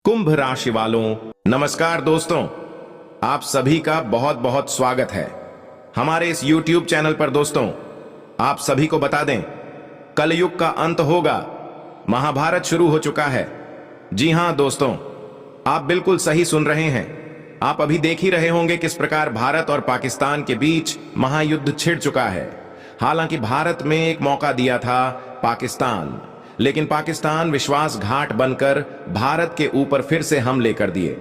कुंभ राशि वालों, नमस्कार दोस्तों। आप सभी का बहुत बहुत स्वागत है हमारे इस YouTube चैनल पर। दोस्तों, आप सभी को बता दें, कलयुग का अंत होगा, महाभारत शुरू हो चुका है। जी हां दोस्तों, आप बिल्कुल सही सुन रहे हैं। आप अभी देख ही रहे होंगे किस प्रकार भारत और पाकिस्तान के बीच महायुद्ध छिड़ चुका है। हालांकि भारत में एक मौका दिया था पाकिस्तान, लेकिन पाकिस्तान विश्वासघात बनकर भारत के ऊपर फिर से हमले कर दिए।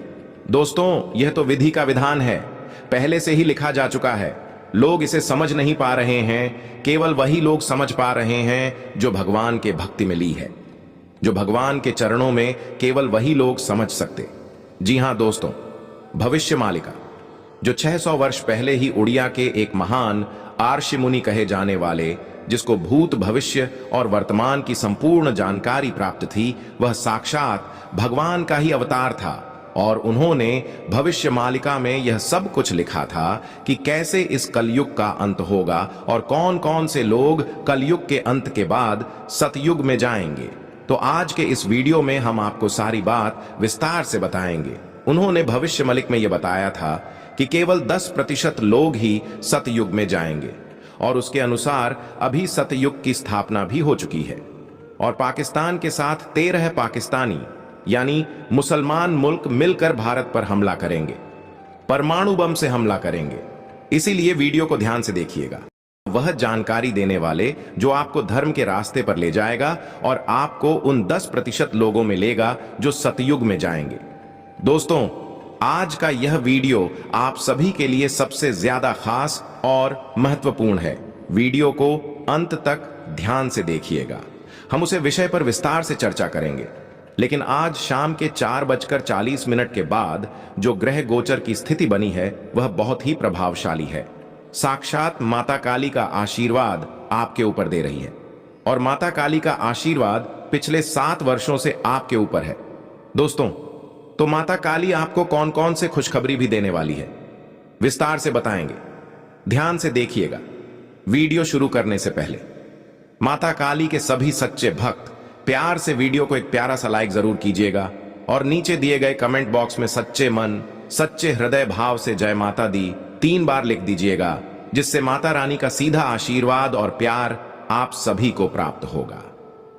दोस्तों, यह तो विधि का विधान है, पहले से ही लिखा जा चुका है। लोग इसे समझ नहीं पा रहे हैं। केवल वही लोग समझ पा रहे हैं जो भगवान के भक्ति में ली है, जो भगवान के चरणों में केवल वही लोग समझ सकते। जी हां दोस्तों, भविष्य मालिका जो 600 वर्ष पहले ही उड़िया के एक महान आर्षि मुनि कहे जाने वाले, जिसको भूत भविष्य और वर्तमान की संपूर्ण जानकारी प्राप्त थी, वह साक्षात भगवान का ही अवतार था। और उन्होंने भविष्य मालिका में यह सब कुछ लिखा था कि कैसे इस कलयुग का अंत होगा और कौन कौन से लोग कलयुग के अंत के बाद सतयुग में जाएंगे। तो आज के इस वीडियो में हम आपको सारी बात विस्तार से बताएंगे। उन्होंने भविष्य मालिक में यह बताया था कि केवल 10% लोग ही सतयुग में जाएंगे, और उसके अनुसार अभी सतयुग की स्थापना भी हो चुकी है। और पाकिस्तान के साथ 13 पाकिस्तानी यानी मुसलमान मुल्क मिलकर भारत पर हमला करेंगे, परमाणु बम से हमला करेंगे। इसीलिए वीडियो को ध्यान से देखिएगा। वह जानकारी देने वाले जो आपको धर्म के रास्ते पर ले जाएगा और आपको उन 10% लोगों में लेगा जो सतयुग में जाएंगे। दोस्तों, आज का यह वीडियो आप सभी के लिए सबसे ज्यादा खास और महत्वपूर्ण है। वीडियो को अंत तक ध्यान से देखिएगा। हम उसे विषय पर विस्तार से चर्चा करेंगे, लेकिन आज शाम के 4:40 के बाद जो ग्रह गोचर की स्थिति बनी है वह बहुत ही प्रभावशाली है। साक्षात माता काली का आशीर्वाद आपके ऊपर दे रही है, और माता काली का आशीर्वाद पिछले 7 वर्षों से आपके ऊपर है। दोस्तों, तो माता काली आपको कौन कौन से खुशखबरी भी देने वाली है, विस्तार से बताएंगे। ध्यान से देखिएगा। वीडियो शुरू करने से पहले माता काली के सभी सच्चे भक्त प्यार से वीडियो को एक प्यारा सा लाइक जरूर कीजिएगा, और नीचे दिए गए कमेंट बॉक्स में सच्चे मन सच्चे हृदय भाव से जय माता दी 3 बार लिख दीजिएगा, जिससे माता रानी का सीधा आशीर्वाद और प्यार आप सभी को प्राप्त होगा,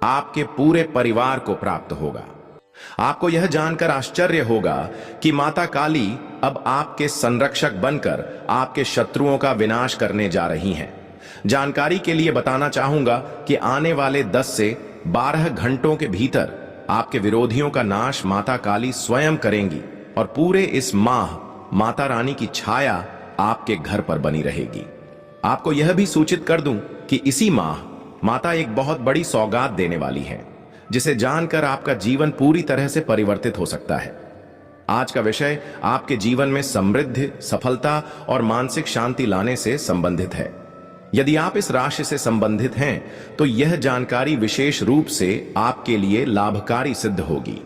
आपके पूरे परिवार को प्राप्त होगा। आपको यह जानकर आश्चर्य होगा कि माता काली अब आपके संरक्षक बनकर आपके शत्रुओं का विनाश करने जा रही हैं। जानकारी के लिए बताना चाहूंगा कि आने वाले 10 से 12 घंटों के भीतर आपके विरोधियों का नाश माता काली स्वयं करेंगी, और पूरे इस माह माता रानी की छाया आपके घर पर बनी रहेगी। आपको यह भी सूचित कर दूं कि इसी माह माता एक बहुत बड़ी सौगात देने वाली है, जिसे जानकर आपका जीवन पूरी तरह से परिवर्तित हो सकता है। आज का विषय आपके जीवन में समृद्धि, सफलता और मानसिक शांति लाने से संबंधित है। यदि आप इस राशि से संबंधित हैं तो यह जानकारी विशेष रूप से आपके लिए लाभकारी सिद्ध होगी।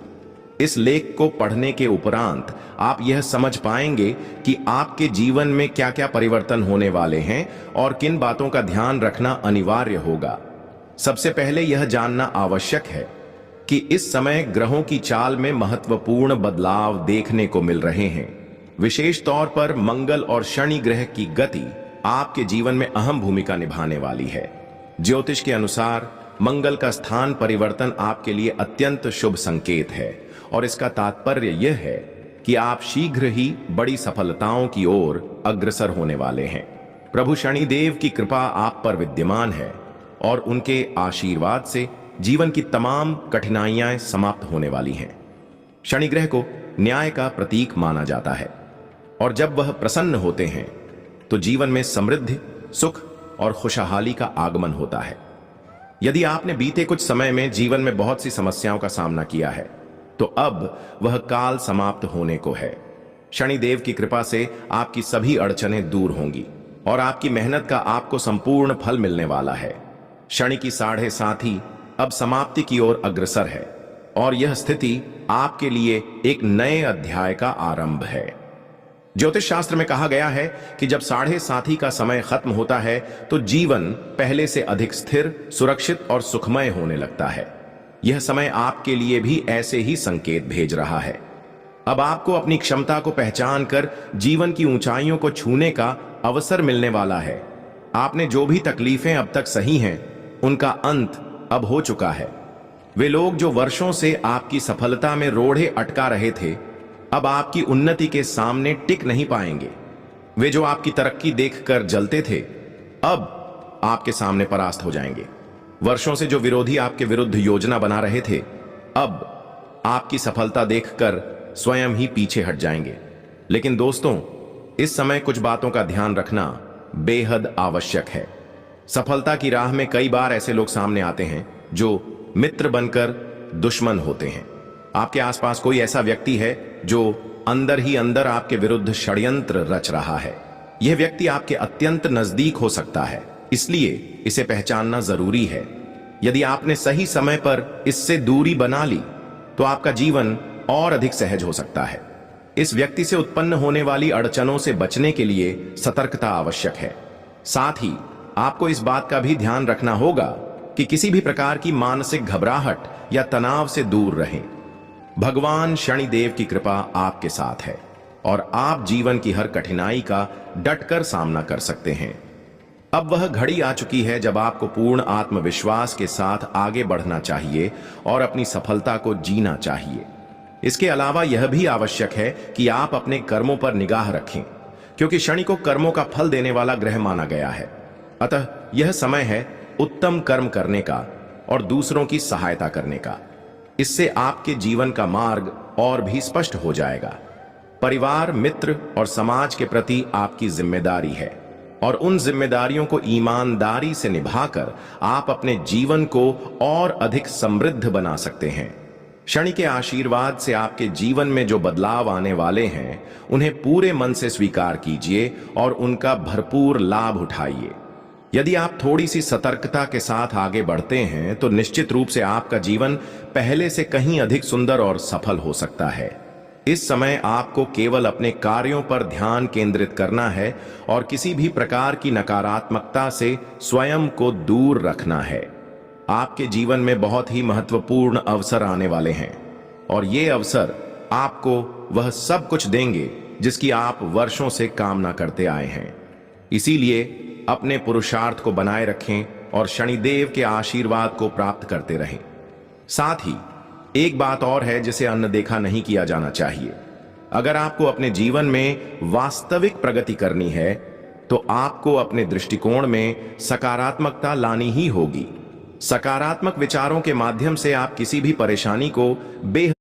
इस लेख को पढ़ने के उपरांत आप यह समझ पाएंगे कि आपके जीवन में क्या क्या परिवर्तन होने वाले हैं और किन बातों का ध्यान रखना अनिवार्य होगा। सबसे पहले यह जानना आवश्यक है कि इस समय ग्रहों की चाल में महत्वपूर्ण बदलाव देखने को मिल रहे हैं। विशेष तौर पर मंगल और शनि ग्रह की गति आपके जीवन में अहम भूमिका निभाने वाली है। ज्योतिष के अनुसार मंगल का स्थान परिवर्तन आपके लिए अत्यंत शुभ संकेत है, और इसका तात्पर्य यह है कि आप शीघ्र ही बड़ी सफलताओं की ओर अग्रसर होने वाले हैं। प्रभु शनिदेव की कृपा आप पर विद्यमान है, और उनके आशीर्वाद से जीवन की तमाम कठिनाइयां समाप्त होने वाली हैं। शनि ग्रह को न्याय का प्रतीक माना जाता है, और जब वह प्रसन्न होते हैं तो जीवन में समृद्धि, सुख और खुशहाली का आगमन होता है। यदि आपने बीते कुछ समय में जीवन में बहुत सी समस्याओं का सामना किया है, तो अब वह काल समाप्त होने को है। शनिदेव की कृपा से आपकी सभी अड़चनें दूर होंगी, और आपकी मेहनत का आपको संपूर्ण फल मिलने वाला है। शनि की 7.5 अब समाप्ति की ओर अग्रसर है, और यह स्थिति आपके लिए एक नए अध्याय का आरंभ है। ज्योतिष शास्त्र में कहा गया है कि जब 7.5 का समय खत्म होता है तो जीवन पहले से अधिक स्थिर, सुरक्षित और सुखमय होने लगता है। यह समय आपके लिए भी ऐसे ही संकेत भेज रहा है। अब आपको अपनी क्षमता को पहचान कर जीवन की ऊंचाइयों को छूने का अवसर मिलने वाला है। आपने जो भी तकलीफें अब तक सही हैं, उनका अंत अब हो चुका है। वे लोग जो वर्षों से आपकी सफलता में रोड़े अटका रहे थे, अब आपकी उन्नति के सामने टिक नहीं पाएंगे। वे जो आपकी तरक्की देखकर जलते थे, अब आपके सामने परास्त हो जाएंगे। वर्षों से जो विरोधी आपके विरुद्ध योजना बना रहे थे, अब आपकी सफलता देखकर स्वयं ही पीछे हट जाएंगे। लेकिन दोस्तों, इस समय कुछ बातों का ध्यान रखना बेहद आवश्यक है। सफलता की राह में कई बार ऐसे लोग सामने आते हैं जो मित्र बनकर दुश्मन होते हैं। आपके आसपास कोई ऐसा व्यक्ति है जो अंदर ही अंदर आपके विरुद्ध षड्यंत्र रच रहा है। यह व्यक्ति आपके अत्यंत नजदीक हो सकता है, इसलिए इसे पहचानना जरूरी है। यदि आपने सही समय पर इससे दूरी बना ली तो आपका जीवन और अधिक सहज हो सकता है। इस व्यक्ति से उत्पन्न होने वाली अड़चनों से बचने के लिए सतर्कता आवश्यक है। साथ ही आपको इस बात का भी ध्यान रखना होगा कि किसी भी प्रकार की मानसिक घबराहट या तनाव से दूर रहें। भगवान शनिदेव की कृपा आपके साथ है और आप जीवन की हर कठिनाई का डटकर सामना कर सकते हैं। अब वह घड़ी आ चुकी है जब आपको पूर्ण आत्मविश्वास के साथ आगे बढ़ना चाहिए और अपनी सफलता को जीना चाहिए। इसके अलावा यह भी आवश्यक है कि आप अपने कर्मों पर निगाह रखें, क्योंकि शनि को कर्मों का फल देने वाला ग्रह माना गया है। अतः यह समय है उत्तम कर्म करने का और दूसरों की सहायता करने का। इससे आपके जीवन का मार्ग और भी स्पष्ट हो जाएगा। परिवार, मित्र और समाज के प्रति आपकी जिम्मेदारी है और उन जिम्मेदारियों को ईमानदारी से निभाकर आप अपने जीवन को और अधिक समृद्ध बना सकते हैं। शनि के आशीर्वाद से आपके जीवन में जो बदलाव आने वाले हैं, उन्हें पूरे मन से स्वीकार कीजिए और उनका भरपूर लाभ उठाइए। यदि आप थोड़ी सी सतर्कता के साथ आगे बढ़ते हैं तो निश्चित रूप से आपका जीवन पहले से कहीं अधिक सुंदर और सफल हो सकता है। इस समय आपको केवल अपने कार्यों पर ध्यान केंद्रित करना है और किसी भी प्रकार की नकारात्मकता से स्वयं को दूर रखना है। आपके जीवन में बहुत ही महत्वपूर्ण अवसर आने वाले हैं और ये अवसर आपको वह सब कुछ देंगे जिसकी आप वर्षों से कामना करते आए हैं। इसीलिए अपने पुरुषार्थ को बनाए रखें और शनिदेव के आशीर्वाद को प्राप्त करते रहें। साथ ही एक बात और है जिसे अनदेखा नहीं किया जाना चाहिए। अगर आपको अपने जीवन में वास्तविक प्रगति करनी है तो आपको अपने दृष्टिकोण में सकारात्मकता लानी ही होगी। सकारात्मक विचारों के माध्यम से आप किसी भी परेशानी को बेहद